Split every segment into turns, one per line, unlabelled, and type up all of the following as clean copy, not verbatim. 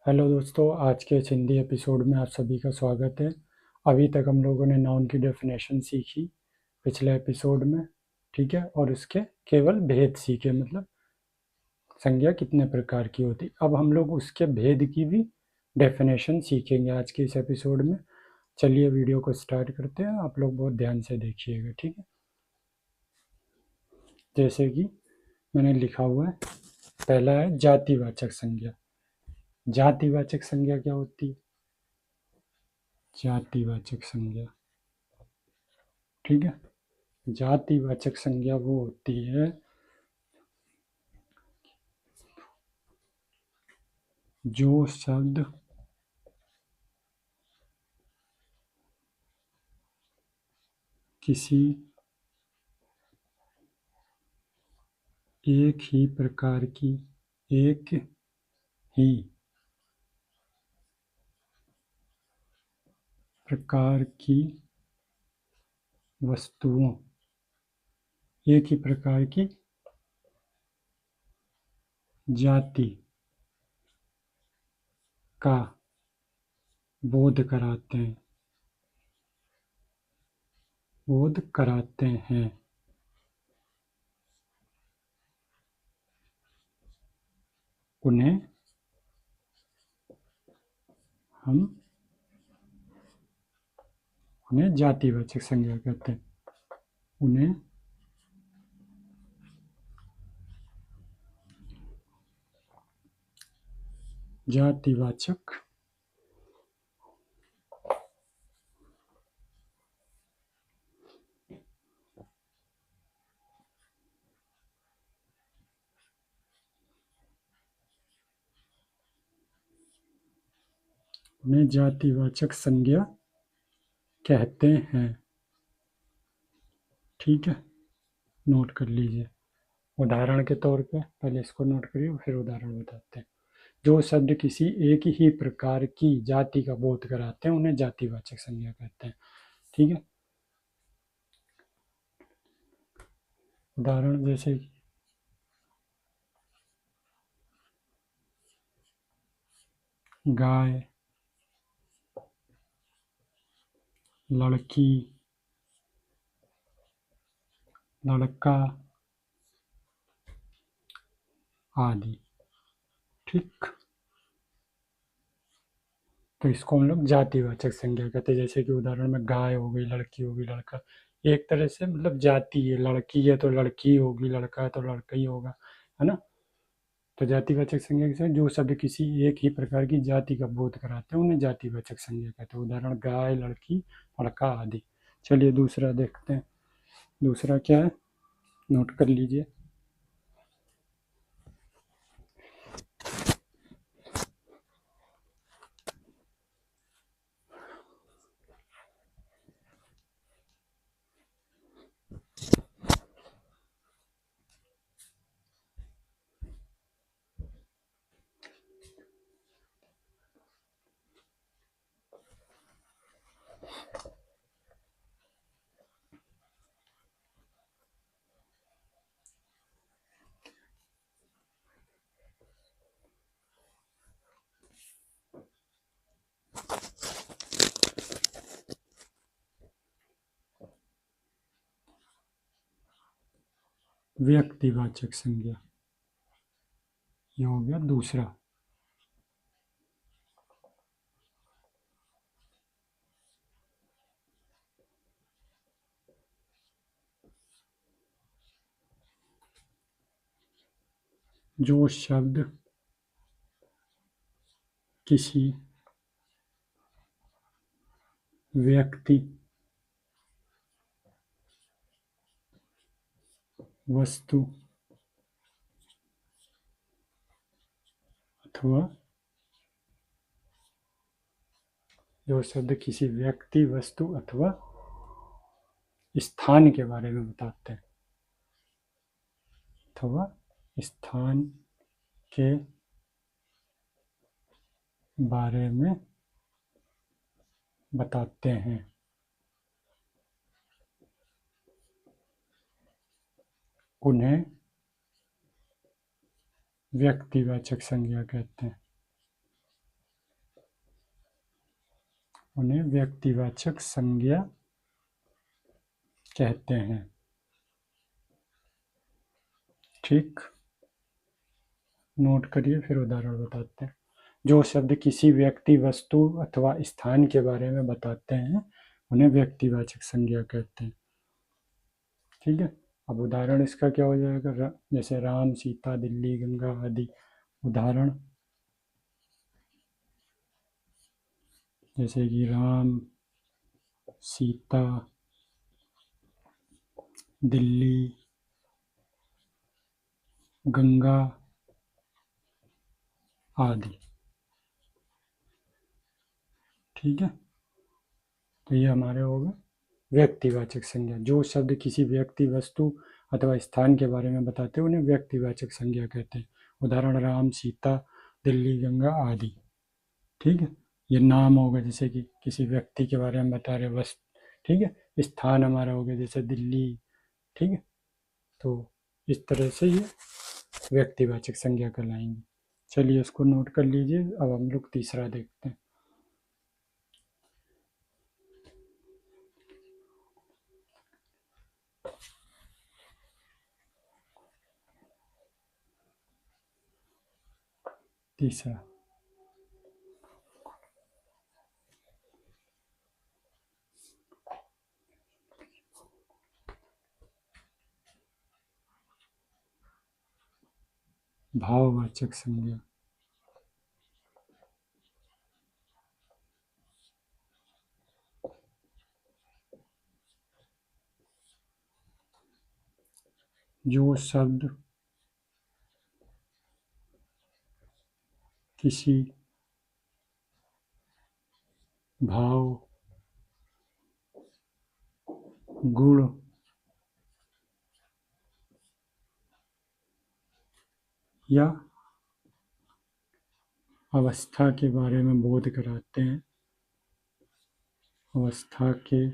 Hello दोस्तों, आज के इस हिंदी एपिसोड में आप सभी का स्वागत है। अभी तक हम लोगों ने नाउन की डेफिनेशन सीखी पिछले एपिसोड में, ठीक है, और उसके केवल भेद सीखे, मतलब संज्ञा कितने प्रकार की होती। अब हम लोग उसके भेद की भी डेफिनेशन सीखेंगे आज के इस एपिसोड में। चलिए वीडियो को स्टार्ट करते हैं, आप लोग बहुत ध्यान से देखिएगा, ठीक है। जैसे कि मैंने लिखा हुआ है, पहला है जातिवाचक संज्ञा। जातिवाचक संज्ञा क्या होती है? जातिवाचक संज्ञा, ठीक है। जातिवाचक संज्ञा वो होती है जो शब्द किसी एक ही प्रकार की एक ही प्रकार की वस्तुओं एक ही प्रकार की जाति का बोध कराते हैं, बोध कराते हैं, उन्हें हम उन्हें जातिवाचक संज्ञा कहते हैं। उन्हें जातिवाचक उन्हें जातिवाचक संज्ञा कहते हैं, ठीक है। नोट कर लीजिए उदाहरण के तौर पे, पहले इसको नोट करिए फिर उदाहरण बताते हैं। जो शब्द किसी एक ही प्रकार की जाति का बोध कराते हैं उन्हें जातिवाचक संज्ञा कहते हैं, ठीक है। उदाहरण जैसे कि गाय, लड़की, लड़का आदि, ठीक। तो इसको हम लोग जातिवाचक संज्ञा कहते हैं। जैसे कि उदाहरण में गाय हो गई, लड़की हो गई, लड़का, एक तरह से मतलब जाति है, लड़की है तो लड़की होगी, लड़का है तो लड़का ही होगा, है ना। तो जातिवाचक संज्ञा से जो शब्द किसी एक ही प्रकार की जाति का बोध कराते हैं उन्हें जातिवाचक संज्ञा कहते हैं। उदाहरण गाय, लड़की, लड़का आदि। चलिए दूसरा देखते हैं। दूसरा क्या है, नोट कर लीजिए। व्यक्तिवाचक संज्ञा, ये हो गया दूसरा। जो शब्द किसी व्यक्ति, वस्तु अथवा जो शब्द किसी व्यक्ति, वस्तु अथवा स्थान के बारे में बताते हैं, अथवा स्थान के बारे में बताते हैं, उन्हें व्यक्तिवाचक संज्ञा कहते हैं। उन्हें व्यक्तिवाचक संज्ञा कहते हैं। ठीक, नोट करिए, फिर उदाहरण बताते हैं। जो शब्द किसी व्यक्ति, वस्तु अथवा स्थान के बारे में बताते हैं उन्हें व्यक्तिवाचक संज्ञा कहते हैं। ठीक है, अब उदाहरण इसका क्या हो जाएगा, जैसे राम, सीता, दिल्ली, गंगा आदि। उदाहरण जैसे कि राम, सीता, दिल्ली, गंगा आदि। ठीक है, तो ये हमारे हो गए व्यक्तिवाचक संज्ञा। जो शब्द किसी व्यक्ति, वस्तु अथवा स्थान के बारे में बताते हैं उन्हें व्यक्तिवाचक संज्ञा कहते हैं। उदाहरण राम, सीता, दिल्ली, गंगा आदि। ठीक है, ये नाम होगा, जैसे कि किसी व्यक्ति के बारे में बता रहे वस्तु। ठीक है, स्थान हमारा हो गया जैसे दिल्ली। ठीक है, तो इस तरह से ये व्यक्तिवाचक संज्ञा कहलाएंगी। चलिए इसको नोट कर लीजिए। अब हम लोग तीसरा देखते हैं। तीसरा, भाववाचक संज्ञा। जो शब्द किसी भाव, गुण, या अवस्था के बारे में बोध कराते हैं, अवस्था के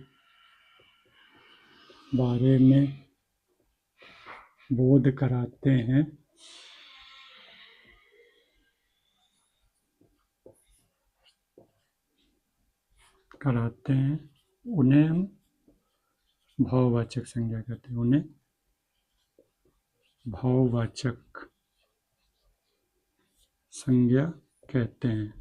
बारे में बोध कराते हैं, उन्हें हम भाववाचक संज्ञा कहते हैं। उन्हें भाववाचक संज्ञा कहते हैं।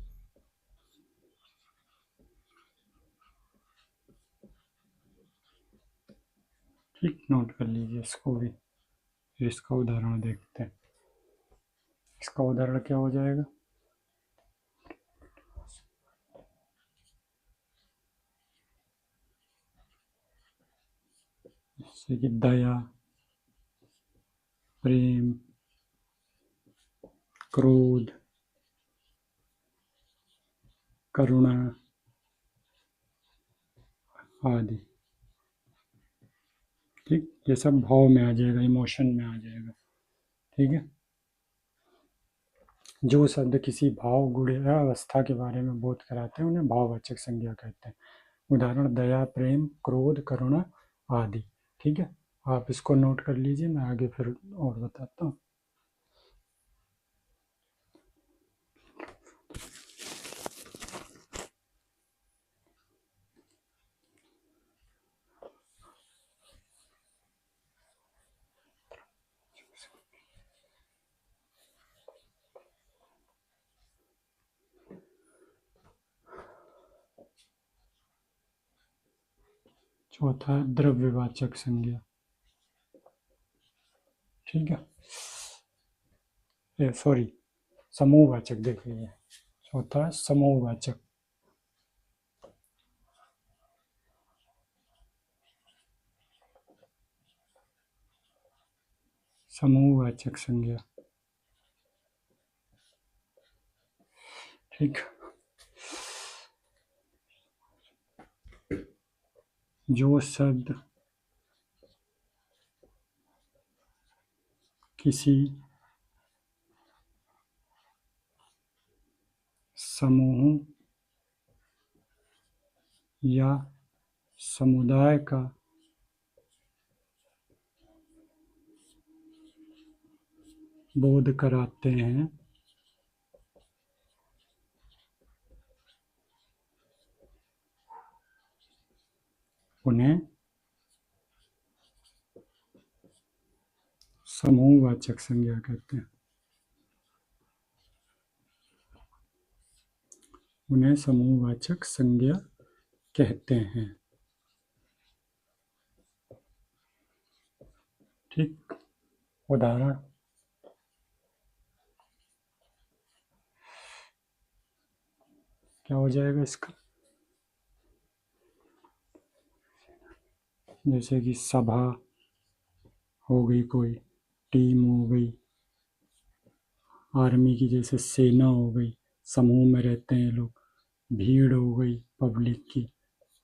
ठीक, नोट कर लीजिए इसको भी। फिर इसका उदाहरण देखते हैं। इसका उदाहरण क्या हो जाएगा, जैसे कि दया, प्रेम, क्रोध, करुणा आदि। ठीक, ये सब भाव में आ जाएगा, इमोशन में आ जाएगा। ठीक है, जो शब्द किसी भाव, गुण या अवस्था के बारे में बोध कराते हैं उन्हें भाववाचक संज्ञा कहते हैं। उदाहरण दया, प्रेम, क्रोध, करुणा आदि। ठीक है, आप इसको नोट कर लीजिए, मैं आगे फिर और बताता हूँ। चौथा है द्रव्यवाचक संज्ञा। ठीक है, सॉरी, समूहवाचक देख लीजिए। चौथा है समूहवाचक। समूहवाचक संज्ञा। ठीक, जो शब्द किसी समूह या समुदाय का बोध कराते हैं, उन्हें समूहवाचक संज्ञा कहते हैं। उन्हें समूहवाचक संज्ञा कहते हैं। ठीक, उदाहरण क्या हो जाएगा इसका? जैसे कि सभा हो गई, कोई टीम हो गई, आर्मी की जैसे सेना हो गई, समूह में रहते हैं लोग, भीड़ हो गई पब्लिक की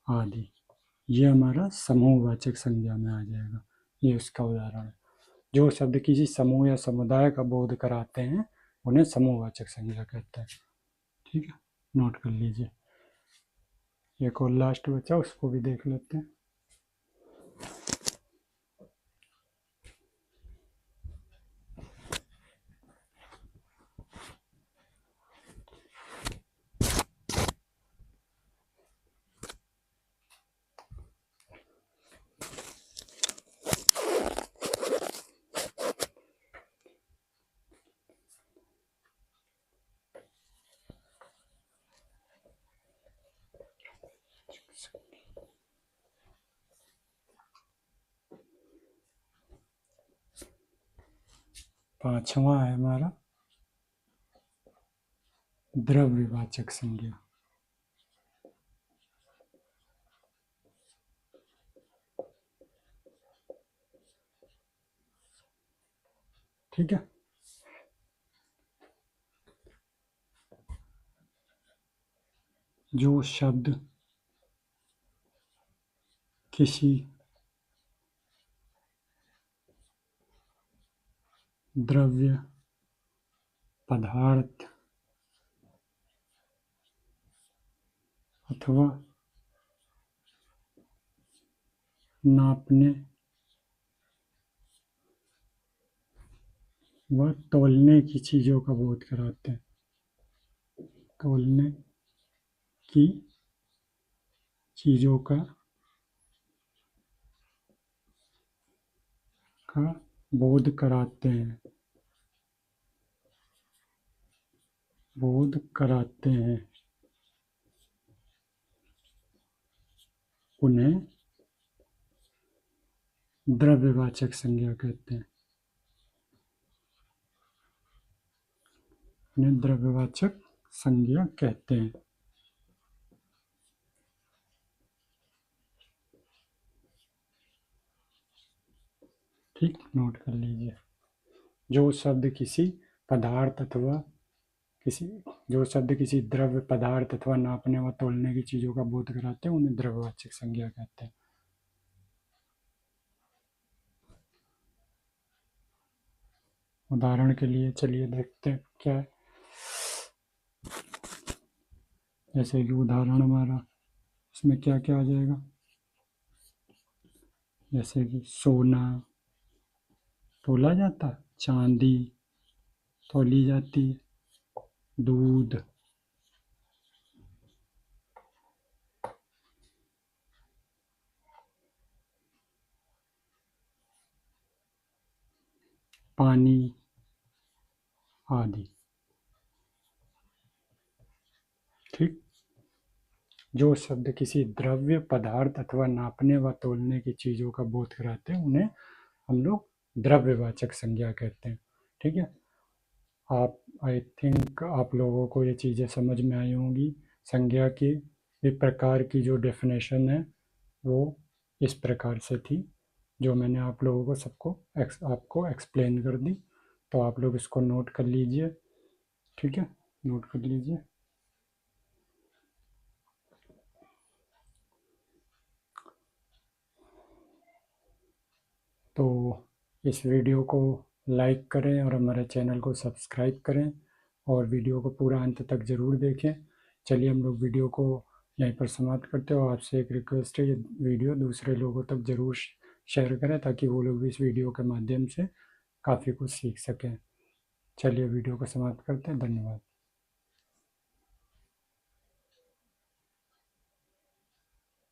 आदि। ये हमारा समूहवाचक संज्ञा में आ जाएगा। ये उसका उदाहरण है। जो शब्द किसी समूह या समुदाय का बोध कराते हैं उन्हें समूहवाचक संज्ञा कहते हैं। ठीक है, नोट कर लीजिए। एक और लास्ट बचा, उसको भी देख लेते हैं। पांचवा है हमारा द्रव्यवाचक संज्ञा। ठीक है, जो शब्द किसी द्रव्य पदार्थ अथवा नापने व तौलने की चीज़ों का बोध कराते हैं। तौलने की चीज़ों का बोध कराते हैं। बोध कराते हैं उन्हें द्रव्यवाचक संज्ञा कहते हैं। उन्हें द्रव्यवाचक संज्ञा कहते हैं। ठीक, नोट कर लीजिए। जो शब्द किसी पदार्थ अथवा जो शब्द किसी द्रव्य पदार्थ अथवा नापने व तौलने की चीज़ों का बोध कराते हैं उन्हें द्रव्यवाचक संज्ञा कहते हैं। उदाहरण के लिए चलिए देखते हैं क्या है। जैसे कि उदाहरण हमारा इसमें क्या क्या आ जाएगा, जैसे कि सोना तोला जाता, चांदी तौली जाती, दूध, पानी आदि। ठीक, जो शब्द किसी द्रव्य पदार्थ अथवा नापने व तौलने की चीज़ों का बोध कराते हैं उन्हें हम लोग द्रव्यवाचक संज्ञा कहते हैं। ठीक है, आप आई थिंक आप लोगों को ये चीज़ें समझ में आई होंगी। संज्ञा की एक प्रकार की जो डेफिनेशन है वो इस प्रकार से थी, जो मैंने आप लोगों को सबको आपको एक्सप्लेन कर दी। तो आप लोग इसको नोट कर लीजिए। ठीक है, नोट कर लीजिए। तो इस वीडियो को लाइक करें और हमारे चैनल को सब्सक्राइब करें और वीडियो को पूरा अंत तक ज़रूर देखें। चलिए हम लोग वीडियो को यहीं पर समाप्त करते हैं और आपसे एक रिक्वेस्ट है, ये वीडियो दूसरे लोगों तक ज़रूर शेयर करें ताकि वो लोग भी इस वीडियो के माध्यम से काफ़ी कुछ सीख सकें। चलिए वीडियो को समाप्त करते हैं। धन्यवाद।